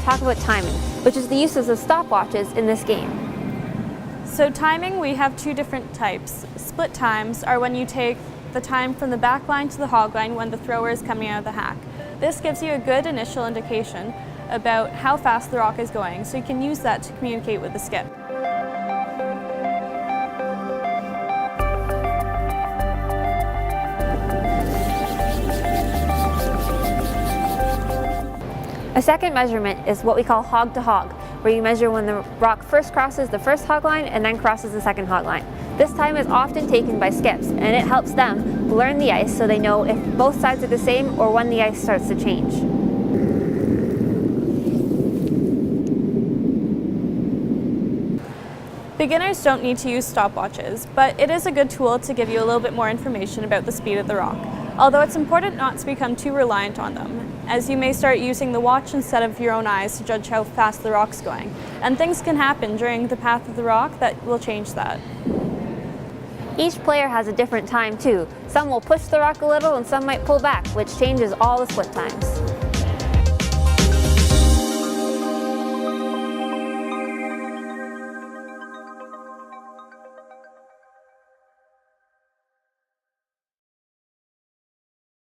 talk about timing, which is the uses of stopwatches in this game. So timing, we have two different types. Split times are when you take the time from the back line to the hog line when the thrower is coming out of the hack. This gives you a good initial indication about how fast the rock is going, so you can use that to communicate with the skip. A second measurement is what we call hog to hog, where you measure when the rock first crosses the first hog line and then crosses the second hog line. This time is often taken by skips, and it helps them learn the ice so they know if both sides are the same or when the ice starts to change. Beginners don't need to use stopwatches, but it is a good tool to give you a little bit more information about the speed of the rock, although it's important not to become too reliant on them, as you may start using the watch instead of your own eyes to judge how fast the rock's going. And things can happen during the path of the rock that will change that. Each player has a different time too. Some will push the rock a little and some might pull back, which changes all the split times.